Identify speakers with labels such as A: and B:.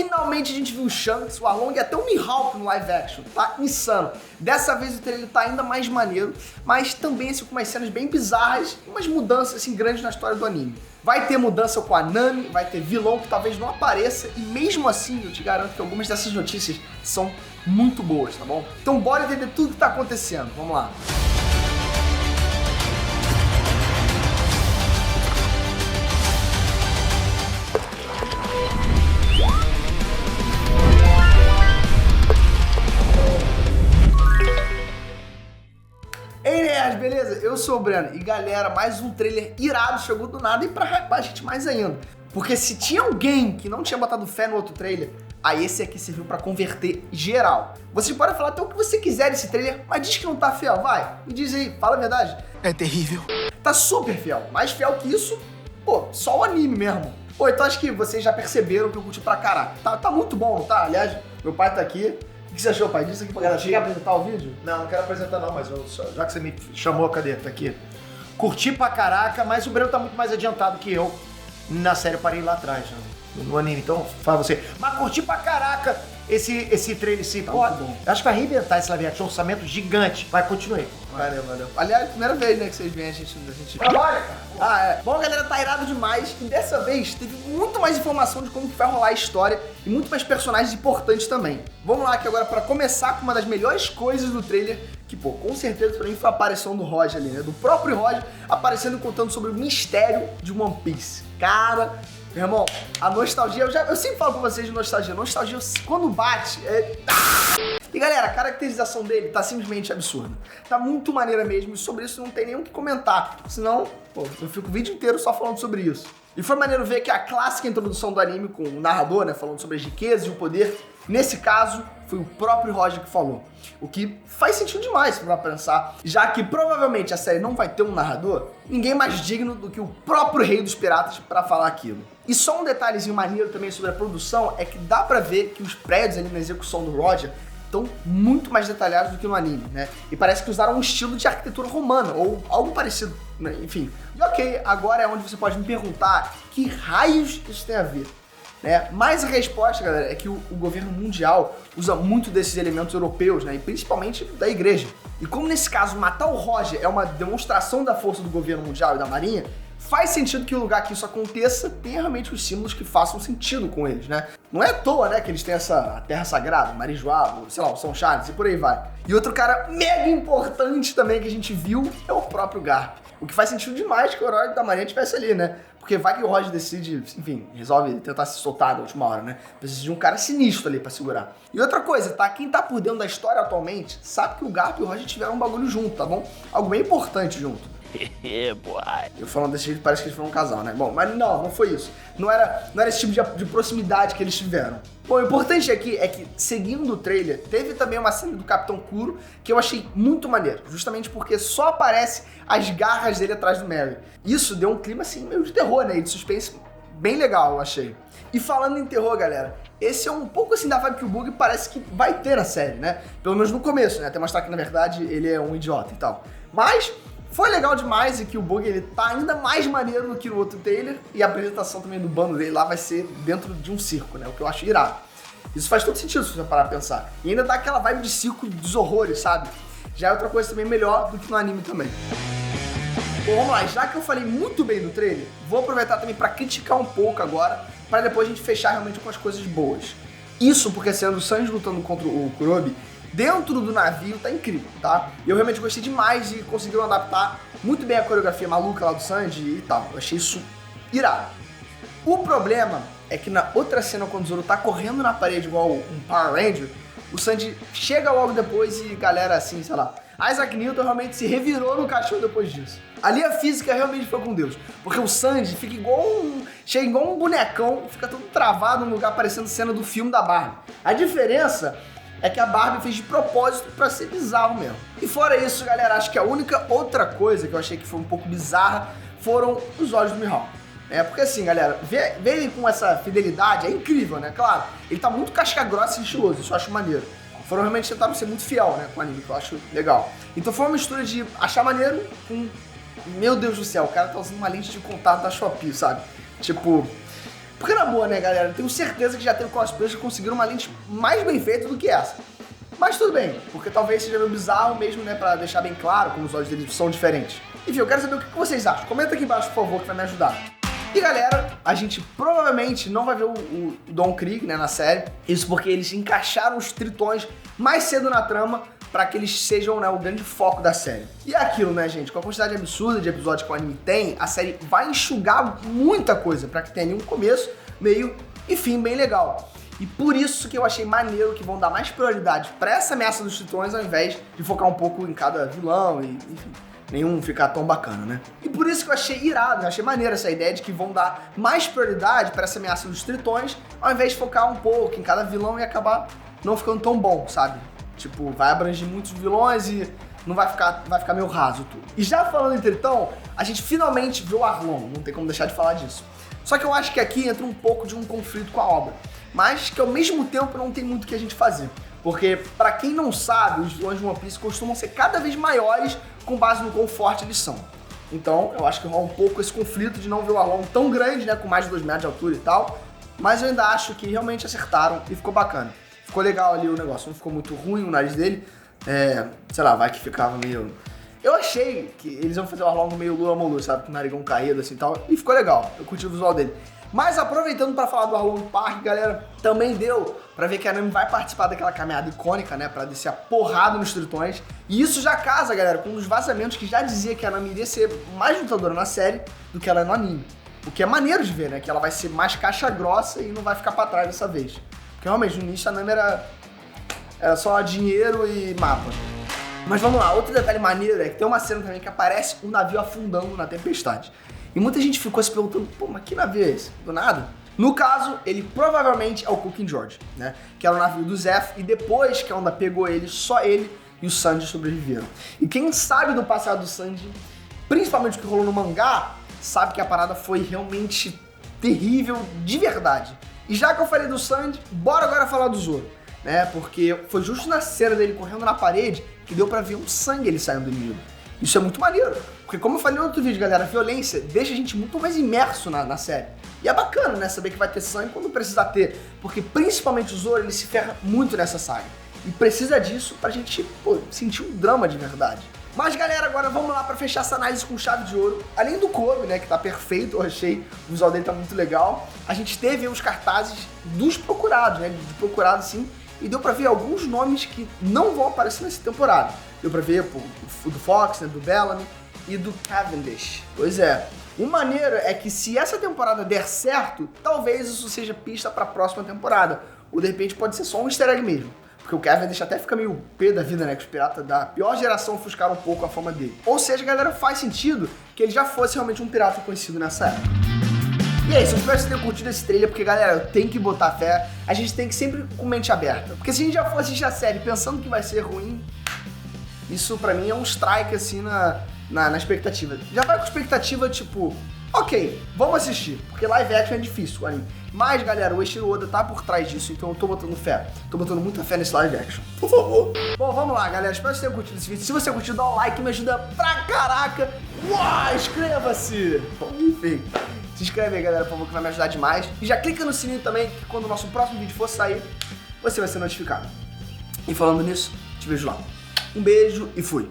A: finalmente a gente viu o Shanks, o Arlong e até o Mihawk no live action. Tá insano. Dessa vez o trailer tá ainda mais maneiro, mas também assim, com umas cenas bem bizarras e umas mudanças assim grandes na história do anime. Vai ter mudança com a Nami, vai ter vilão que talvez não apareça, e mesmo assim eu te garanto que algumas dessas notícias são muito boas, tá bom? Então bora entender tudo que tá acontecendo, vamos lá. Beleza? Eu sou o Breno e galera, mais um trailer irado chegou do nada e pra hypar a gente mais ainda. Porque se tinha alguém que não tinha botado fé no outro trailer, aí esse aqui serviu pra converter geral. Vocês podem falar até o que você quiser desse trailer, mas diz que não tá fiel, vai, me diz aí, fala a verdade.
B: É terrível.
A: Tá super fiel, mais fiel que isso, pô, só o anime mesmo. Pô, então acho que vocês já perceberam que eu curti pra caraca. Tá muito bom, não tá? Aliás, meu pai tá aqui. O que você achou, pai? Diz aqui pra galera. Você quer apresentar o vídeo?
C: Não quero apresentar não, mas já que você me chamou, cadê? Tá aqui. Curti pra caraca, mas o Breno tá muito mais adiantado que eu na série. Eu parei lá atrás, no anime, então fala você. Mas curti pra caraca esse trailer,
A: Tá
C: pô,
A: muito bom.
C: acho que vai arrebentar esse live action, orçamento gigante. Vai, continue.
A: Valeu. Aliás, primeira vez, né, que vocês veem a gente...
C: Trabalha, cara.
A: Ah, é. Bom, galera, tá irado demais e dessa vez teve muito mais informação de como que vai rolar a história e muito mais personagens importantes também. Vamos lá aqui agora pra começar com uma das melhores coisas do trailer, que, pô, com certeza pra mim foi a aparição do Roger ali, né? Do próprio Roger aparecendo e contando sobre o mistério de One Piece. Cara... Meu irmão, a nostalgia, eu sempre falo pra vocês de nostalgia. Nostalgia, quando bate, E galera, a caracterização dele tá simplesmente absurda. Tá muito maneira mesmo, e sobre isso não tem nem o que comentar. Senão, pô, eu fico o vídeo inteiro só falando sobre isso. E foi maneiro ver que a clássica introdução do anime com o narrador, né, falando sobre as riquezas e o poder, nesse caso, foi o próprio Roger que falou. O que faz sentido demais pra pensar, já que provavelmente a série não vai ter um narrador, ninguém mais digno do que o próprio rei dos piratas pra falar aquilo. E só um detalhezinho maneiro também sobre a produção é que dá pra ver que os prédios ali na execução do Roger estão muito mais detalhados do que no anime, né? E parece que usaram um estilo de arquitetura romana, ou algo parecido, né? Enfim. E ok, agora é onde você pode me perguntar que raios isso tem a ver, né? Mas a resposta, galera, é que o governo mundial usa muito desses elementos europeus, né? E principalmente da igreja. E como nesse caso matar o Roger é uma demonstração da força do governo mundial e da marinha, faz sentido que o lugar que isso aconteça tenha realmente os símbolos que façam sentido com eles, né? Não é à toa, né, que eles têm essa terra sagrada, Marijoá, sei lá, o São Charles e por aí vai. E outro cara mega importante também que a gente viu é o próprio Garp. O que faz sentido demais que o herói da Marinha estivesse ali, né? Porque vai que o Roger decide, enfim, resolve tentar se soltar na última hora, né? Precisa de um cara sinistro ali pra segurar. E outra coisa, tá? Quem tá por dentro da história atualmente sabe que o Garp e o Roger tiveram um bagulho junto, tá bom? Algo bem importante junto. Eu falando desse jeito parece que eles foram um casal, né? Bom, mas não foi isso. Não era esse tipo de proximidade que eles tiveram. Bom, o importante aqui é que, seguindo o trailer, teve também uma cena do Capitão Kuro que eu achei muito maneiro, justamente porque só aparece as garras dele atrás do Merry. Isso deu um clima, assim, meio de terror, né? E de suspense bem legal, eu achei. E falando em terror, galera, esse é um pouco assim da vibe que o Bug parece que vai ter na série, né? Pelo menos no começo, né? Até mostrar que, na verdade, ele é um idiota e tal. Mas... foi legal demais e que o Bug ele tá ainda mais maneiro do que no outro trailer, e a apresentação também do bando dele lá vai ser dentro de um circo, né? O que eu acho irado. Isso faz todo sentido se você parar pra pensar. E ainda dá aquela vibe de circo dos horrores, sabe? Já é outra coisa também melhor do que no anime também. Bom, vamos lá, já que eu falei muito bem do trailer, vou aproveitar também pra criticar um pouco agora, pra depois a gente fechar realmente com as coisas boas. Isso porque sendo o Sanji lutando contra o Kurobi, dentro do navio tá incrível, tá? Eu realmente gostei demais e conseguiram adaptar muito bem a coreografia maluca lá do Sanji e tal. Eu achei isso irado. O problema é que na outra cena, quando o Zoro tá correndo na parede igual um Power Ranger, o Sanji chega logo depois e galera assim, sei lá, Isaac Newton realmente se revirou no cachorro depois disso. Ali a física realmente foi com Deus, porque o Sanji fica chega igual um bonecão, fica todo travado num lugar parecendo cena do filme da Barbie. A diferença é que a Barbie fez de propósito pra ser bizarro mesmo. E fora isso, galera, acho que a única outra coisa que eu achei que foi um pouco bizarra foram os olhos do Mihawk. Porque assim, galera, ver ele com essa fidelidade é incrível, né? Claro, ele tá muito casca grossa e estiloso, isso eu acho maneiro. Foram realmente tentaram ser muito fiel, né, com o anime, que eu acho legal. Então foi uma mistura de achar maneiro com... Meu Deus do céu, o cara tá usando uma lente de contato da Shopee, sabe? Tipo... Porque na boa, né, galera, eu tenho certeza que já tem cosplayers que conseguiram uma lente mais bem feita do que essa. Mas tudo bem, porque talvez seja meio bizarro mesmo, né, pra deixar bem claro como os olhos deles são diferentes. Enfim, eu quero saber o que vocês acham. Comenta aqui embaixo, por favor, que vai me ajudar. E galera, a gente provavelmente não vai ver o Don Krieg, né, na série. Isso porque eles encaixaram os tritões mais cedo na trama para que eles sejam, né, o grande foco da série. E é aquilo, né, gente? Com a quantidade absurda de episódios que o anime tem, a série vai enxugar muita coisa para que tenha um começo, meio e fim bem legal. E por isso que eu achei maneiro que vão dar mais prioridade para essa ameaça dos tritões ao invés de focar um pouco em cada vilão e, enfim, nenhum ficar tão bacana, né? E por isso que eu achei irado, eu achei maneiro essa ideia de que vão dar mais prioridade para essa ameaça dos tritões ao invés de focar um pouco em cada vilão e acabar não ficando tão bom, sabe? Tipo, vai abranger muitos vilões e não vai ficar meio raso tudo. E já falando em tritão, a gente finalmente viu o Arlong, não tem como deixar de falar disso. Só que eu acho que aqui entra um pouco de um conflito com a obra, mas que ao mesmo tempo não tem muito o que a gente fazer. Porque, pra quem não sabe, os vilões de One Piece costumam ser cada vez maiores com base no quão forte eles são. Então, eu acho que rola um pouco esse conflito de não ver o Arlong tão grande, né, com mais de 2 metros de altura e tal, mas eu ainda acho que realmente acertaram e ficou bacana. Ficou legal ali o negócio, não ficou muito ruim o nariz dele, sei lá, vai que ficava meio... Eu achei que eles iam fazer o Arlong meio Lula Molu, sabe, com o narigão caído assim e tal, e ficou legal, eu curti o visual dele. Mas aproveitando para falar do Arlong Park, galera, também deu pra ver que a Nami vai participar daquela caminhada icônica, né, pra descer a porrada nos tritões. E isso já casa, galera, com um dos vazamentos que já dizia que a Nami iria ser mais lutadora na série do que ela é no anime. O que é maneiro de ver, né, que ela vai ser mais caixa grossa e não vai ficar pra trás dessa vez. Porque realmente, no início a Nami era só dinheiro e mapa. Mas vamos lá, outro detalhe maneiro é que tem uma cena também que aparece um navio afundando na tempestade. E muita gente ficou se perguntando, pô, mas que navio é esse? Do nada? No caso, ele provavelmente é o Cooking George, né? Que era o navio do Zeph, e depois que a onda pegou ele, só ele e o Sanji sobreviveram. E quem sabe do passado do Sanji, principalmente o que rolou no mangá, sabe que a parada foi realmente terrível de verdade. E já que eu falei do Sanji, bora agora falar do Zoro, né? Porque foi justo na cena dele correndo na parede que deu pra ver um sangue ele saindo do inimigo. Isso é muito maneiro, porque como eu falei no outro vídeo, galera, a violência deixa a gente muito mais imerso na série. E é bacana, né, saber que vai ter sangue quando precisar ter, porque principalmente o Zoro, ele se ferra muito nessa saga. E precisa disso pra gente, pô, sentir um drama de verdade. Mas galera, agora vamos lá pra fechar essa análise com chave de ouro. Além do Kobe, né, que tá perfeito, eu achei, o visual dele tá muito legal. A gente teve os cartazes dos procurados, né, de procurado sim, e deu pra ver alguns nomes que não vão aparecer nessa temporada. Deu pra ver pô, o do Fox, né, do Bellamy e do Cavendish. Pois é. O maneiro é que se essa temporada der certo, talvez isso seja pista pra próxima temporada. Ou de repente pode ser só um easter egg mesmo. Porque o Cavendish até fica meio pé da vida, né? Que os piratas da pior geração ofuscaram um pouco a fama dele. Ou seja, galera, faz sentido que ele já fosse realmente um pirata conhecido nessa época. E é isso, eu espero que vocês tenham curtido esse trailer, porque, galera, eu tenho que botar fé. A gente tem que sempre com mente aberta. Porque se a gente já for assistir a série pensando que vai ser ruim, isso pra mim é um strike, assim, na expectativa. Já vai com expectativa, tipo, ok, vamos assistir. Porque live action é difícil, o anime. Mas, galera, o Eiichiro Oda tá por trás disso, então eu tô botando fé. Tô botando muita fé nesse live action. Por favor. Bom, vamos lá, galera. Espero que vocês tenham curtido esse vídeo. Se você curtiu, dá um like, me ajuda pra caraca. Uau, inscreva-se. Bom, enfim. Se inscreve aí, galera, por favor, que vai me ajudar demais. E já clica no sininho também, que quando o nosso próximo vídeo for sair, você vai ser notificado. E falando nisso, te vejo lá. Um beijo e fui.